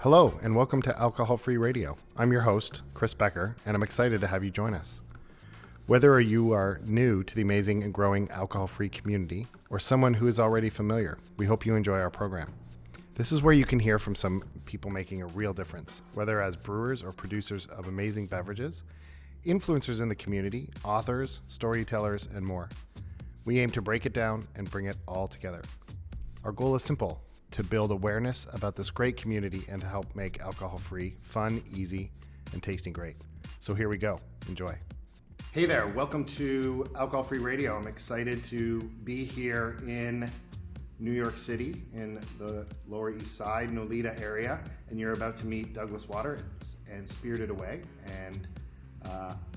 Hello, and welcome to Alcohol Free Radio. I'm your host, Chris Becker, and I'm excited to have you join us. Whether you are new to the amazing and growing alcohol-free community or someone who is already familiar, we hope you enjoy our program. This is where you can hear from some people making a real difference, whether as brewers or producers of amazing beverages, influencers in the community, authors, storytellers, and more. We aim to break it down and bring it all together. Our goal is simple: to build awareness about this great community and to help make alcohol-free fun, easy, and tasting great. So here we go. Enjoy. Hey there, welcome to Alcohol Free Radio. I'm excited to be here in New York City in the Lower East Side, Nolita area, and you're about to meet Douglas Waters and Spirited Away, and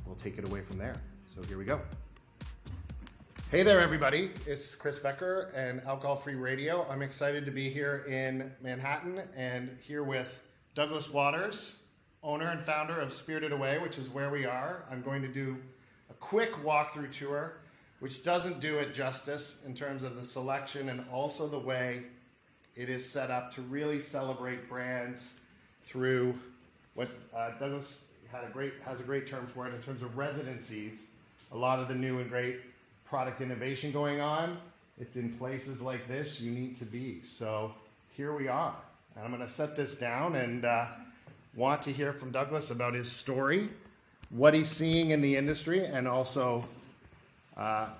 we'll take it away from there. So here we go. Hey there, everybody. It's Chris Becker and Alcohol Free Radio. I'm excited to be here in Manhattan and here with Douglas Waters, owner and founder of Spirited Away, which is where we are. I'm going to do a quick walkthrough tour, which doesn't do it justice in terms of the selection and also the way it is set up to really celebrate brands through what Douglas has a great term for it in terms of residencies. A lot of the new and great product innovation going on, it's in places like this you need to be. So here we are. And I'm going to set this down and want to hear from Douglas about his story, what he's seeing in the industry, and also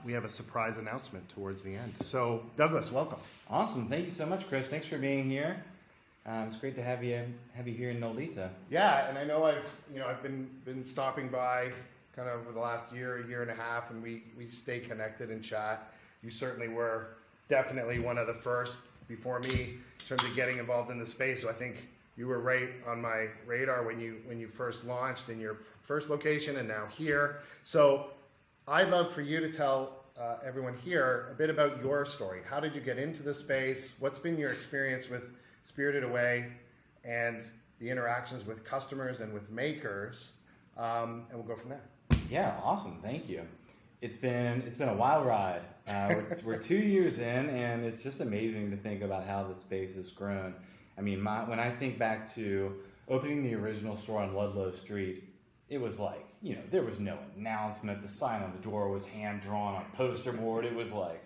we have a surprise announcement towards the end. So Douglas, welcome. Awesome. Thank you so much, Chris. Thanks for being here. It's great to have you here in Nolita. Yeah, and I know I've been stopping by kind of over the last year and a half, and we stay connected and chat. You certainly were definitely one of the first before me in terms of getting involved in the space. So I think you were right on my radar when you first launched in your first location and now here. So I'd love for you to tell everyone here a bit about your story. How did you get into the space? What's been your experience with Spirited Away and the interactions with customers and with makers? And we'll go from there. Yeah, awesome. Thank you. It's been a wild ride. We're 2 years in, and it's just amazing to think about how the space has grown. I mean, when I think back to opening the original store on Ludlow Street, it was like, there was no announcement. The sign on the door was hand drawn on poster board. It was like,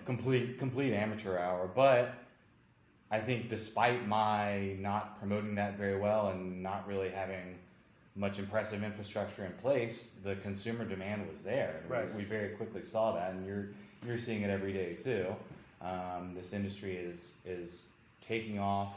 complete amateur hour. But I think despite my not promoting that very well and not really having much impressive infrastructure in place, the consumer demand was there. Right. We very quickly saw that, and you're seeing it every day too. This industry is taking off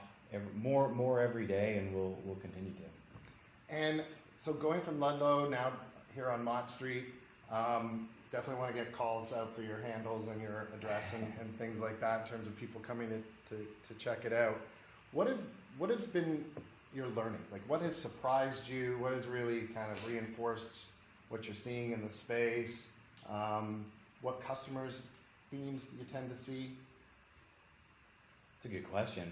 more every day, and will continue to. And so going from Ludlow now here on Mott Street, definitely want to get calls out for your handles and your address and things like that in terms of people coming to check it out. What has been your learnings? Like, what has surprised you? What has really kind of reinforced what you're seeing in the space? What customers' themes you tend to see? It's a good question.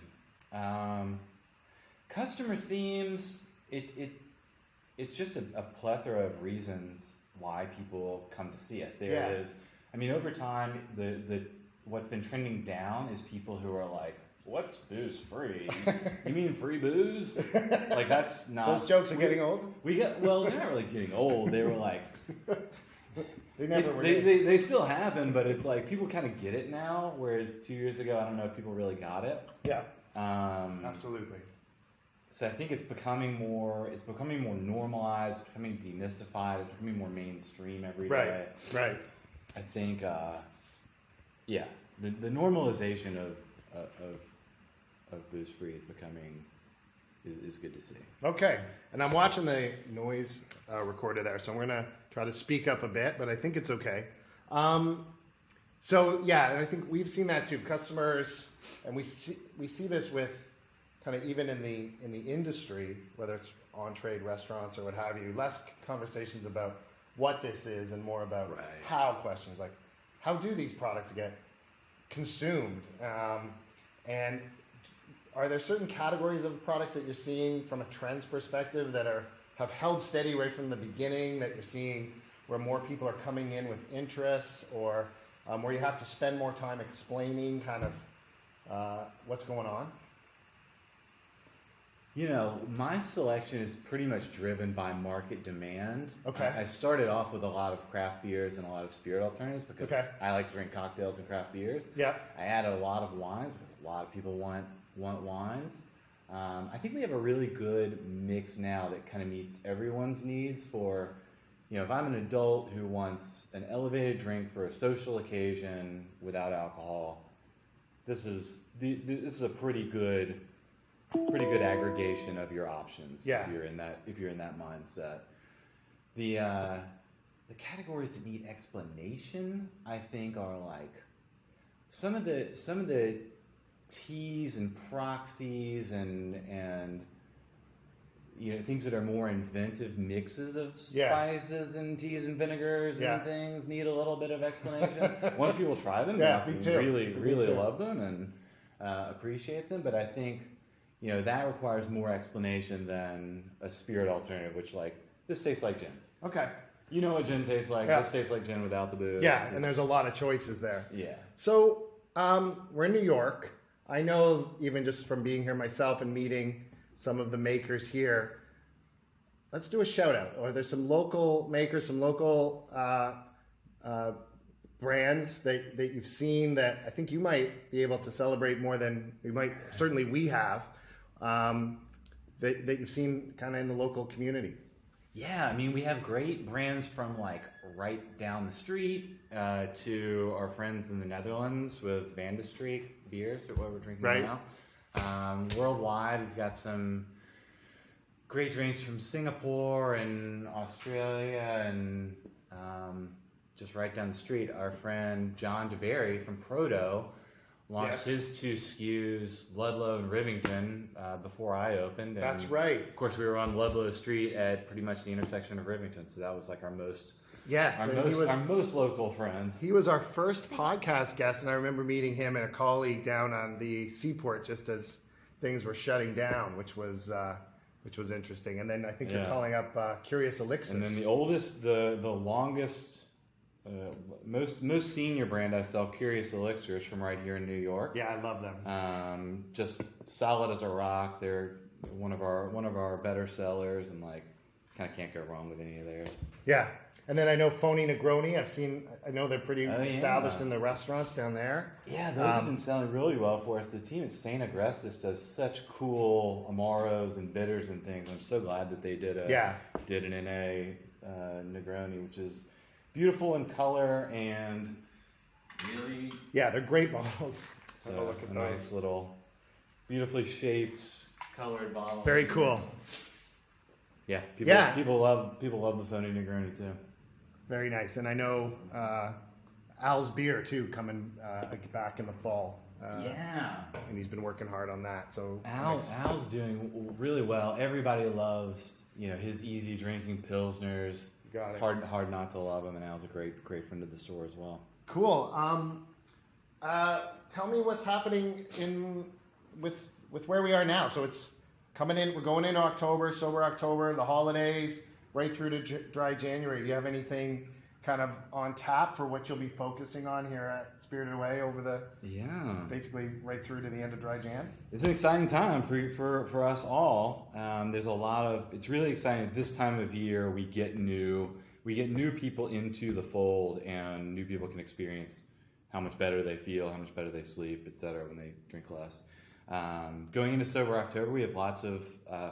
Customer themes, it's just a plethora of reasons why people come to see us. There is, over time, what's been trending down is people who are like, what's booze free? You mean free booze? Like, that's not... Those jokes are getting old? They're not really getting old. They were like... They still happen, but it's like people kind of get it now, whereas 2 years ago, I don't know if people really got it. Yeah, absolutely. So I think it's becoming more normalized, it's becoming demystified, it's becoming more mainstream every day. Right. I think, the normalization of booze free is good to see. Okay, and I'm watching the noise recorder there, so I'm going to try to speak up a bit, but I think it's okay. And I think we've seen that too. Customers, and we see this with kind of even in the industry, whether it's on trade restaurants or what have you, less conversations about what this is and more about how questions, like how do these products get consumed? And are there certain categories of products that you're seeing from a trends perspective that have held steady right from the beginning, that you're seeing where more people are coming in with interests, or where you have to spend more time explaining kind of what's going on? You know, my selection is pretty much driven by market demand. Okay. I started off with a lot of craft beers and a lot of spirit alternatives because Okay. I like to drink cocktails and craft beers. Yeah. I added a lot of wines because a lot of people want wines. I think we have a really good mix now that kind of meets everyone's needs for, you know, if I'm an adult who wants an elevated drink for a social occasion without alcohol, this is a pretty good aggregation of your options. Yeah. If you're in that mindset. The categories that need explanation, I think, are like some of the teas and proxies and you know, things that are more inventive mixes of spices and teas and vinegars and things need a little bit of explanation. Once people try them, they really love them and appreciate them. But I think, you know, that requires more explanation than a spirit alternative, which, like, this tastes like gin. Okay. You know what gin tastes like. This tastes like gin without the booze. Yeah, and there's a lot of choices there. Yeah. So we're in New York. I know, even just from being here myself and meeting some of the makers here, let's do a shout out. Or there's some local makers, some local brands that you've seen that I think you might be able to celebrate more than we have, that you've seen kind of in the local community. Yeah, I mean, we have great brands from, like, right down the street to our friends in the Netherlands with Van de Streek beers, or what we're drinking now. Worldwide, we've got some great drinks from Singapore and Australia, and just right down the street, our friend John DeBerry from Proto launched his 2 SKUs, Ludlow and Rivington, before I opened. And that's right. Of course, we were on Ludlow Street at pretty much the intersection of Rivington, so that was like our most local friend. He was our first podcast guest, and I remember meeting him and a colleague down on the seaport just as things were shutting down, which was interesting. And then I think you're calling up Curious Elixirs. And then the oldest, the longest, most senior brand I sell, Curious Elixirs, from right here in New York. Yeah, I love them. Just solid as a rock. They're one of our better sellers, and, like, kind of can't go wrong with any of theirs. Yeah. And then I know Phony Negroni. I know they're pretty established in the restaurants down there. Yeah, those have been selling really well for us. The team at St. Agrestis does such cool Amaros and bitters and things. I'm so glad that they did an NA Negroni, which is beautiful in color and really... Yeah, they're great bottles. So have a look at those. Nice little, beautifully shaped, colored bottle. Very cool. Yeah, people love the Phony Negroni too. Very nice. And I know Al's Beer too coming back in the fall. And he's been working hard on that. So Al's doing really well. Everybody loves, you know, his easy drinking pilsners. Got it. Hard not to love him, and Al's a great friend of the store as well. Cool. Tell me what's happening with where we are now. So it's coming in. We're going into October, sober October, the holidays, right through to dry January. Do you have anything kind of on tap for what you'll be focusing on here at Spirited Away over basically right through to the end of dry Jan? It's an exciting time for us all. There's a lot of, it's really exciting at this time of year. We get new people into the fold, and new people can experience how much better they feel, how much better they sleep, etc. when they drink less. Going into sober October, we have lots of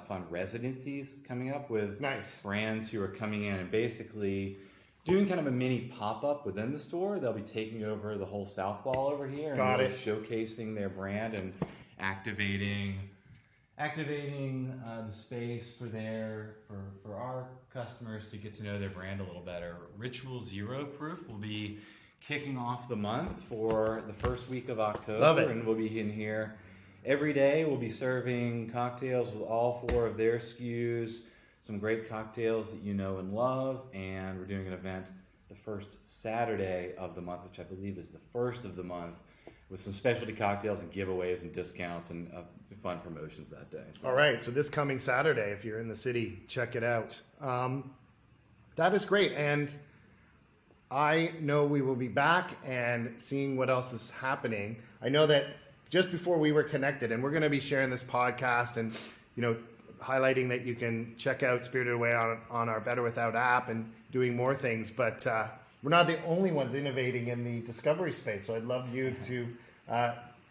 fun residencies coming up with brands who are coming in and basically doing kind of a mini pop-up within the store. They'll be taking over the whole South Wall over here and really showcasing their brand and activating the space for our customers to get to know their brand a little better. Ritual Zero Proof will be kicking off the month for the first week of October. Love it. And we'll be in here every day. We'll be serving cocktails with all 4 of their SKUs, some great cocktails that you know and love, and we're doing an event the first Saturday of the month, which I believe is the first of the month, with some specialty cocktails and giveaways and discounts and fun promotions that day. So. All right, so this coming Saturday, if you're in the city, check it out. That is great, and I know we will be back and seeing what else is happening. I know that just before we were connected, and we're going to be sharing this podcast and, you know, highlighting that you can check out Spirited Away on our Better Without app and doing more things. But we're not the only ones innovating in the discovery space. So I'd love you to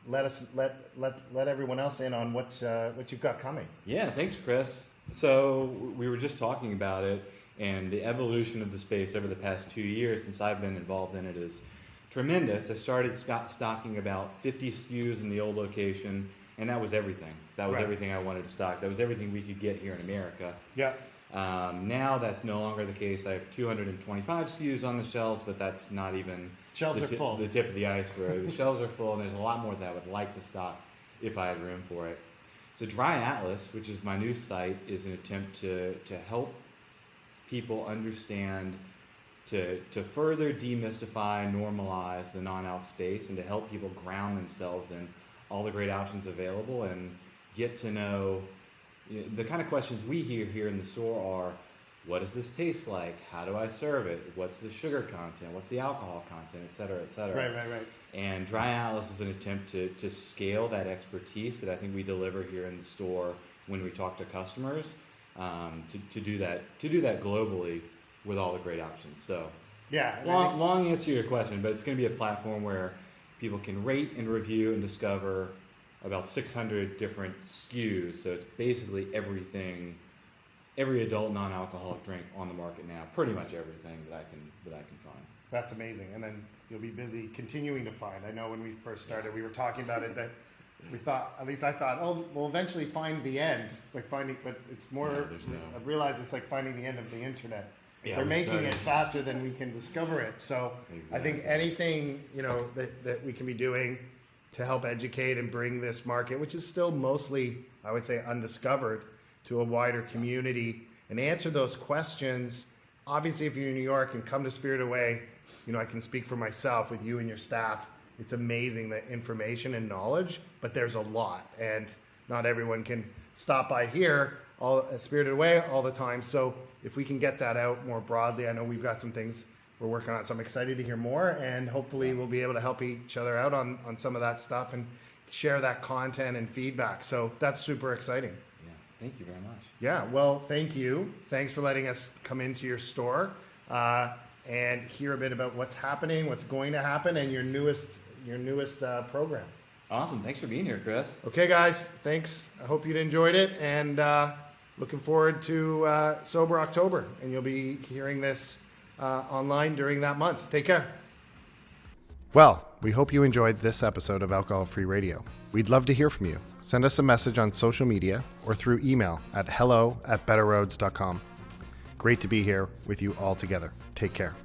let everyone else in on what you've got coming. Yeah, thanks, Chris. So we were just talking about it, and the evolution of the space over the past 2 years since I've been involved in it is tremendous. I started stocking about 50 SKUs in the old location, and that was everything. That was everything I wanted to stock. That was everything we could get here in America. Yeah. Now that's no longer the case. I have 225 SKUs on the shelves, but that's not even Shelves are full. The tip of the iceberg. The shelves are full, and there's a lot more that I would like to stock if I had room for it. So Dry Atlas, which is my new site, is an attempt to help people understand, to further demystify, normalize the non-alc space, and to help people ground themselves in all the great options available and get to know the kind of questions we hear here in the store are, what does this taste like? How do I serve it? What's the sugar content? What's the alcohol content? Et cetera, et cetera. Right. And Dry Atlas is an attempt to scale that expertise that I think we deliver here in the store when we talk to customers, to do that globally with all the great options. So yeah, long answer to your question, but it's going to be a platform where people can rate and review and discover about 600 different SKUs. So it's basically everything, every adult non-alcoholic drink on the market now, pretty much everything that I can find. That's amazing. And then you'll be busy continuing to find. I know when we first started, we were talking about it, that we thought, at least I thought, oh, we'll eventually find the end. It's like finding, but it's more, I've realized it's like finding the end of the internet. Yeah, they're making it faster than we can discover it. So exactly. I think anything, that we can be doing to help educate and bring this market, which is still mostly, I would say, undiscovered, to a wider community and answer those questions. Obviously, if you're in New York and come to Spirited Away, I can speak for myself with you and your staff. It's amazing, the information and knowledge, but there's a lot, and not everyone can stop by here Spirited Away all the time. So if we can get that out more broadly, I know we've got some things we're working on, so I'm excited to hear more, and hopefully we'll be able to help each other out on some of that stuff and share that content and feedback. So that's super exciting. Yeah, thank you very much. Yeah, well, thank you. Thanks for letting us come into your store and hear a bit about what's happening, what's going to happen, and your newest program. Awesome. Thanks for being here, Chris. Okay, guys. Thanks. I hope you enjoyed it, and looking forward to Sober October, and you'll be hearing this online during that month. Take care. Well, we hope you enjoyed this episode of Alcohol Free Radio. We'd love to hear from you. Send us a message on social media or through email at hello@betterroads.com. Great to be here with you all together. Take care.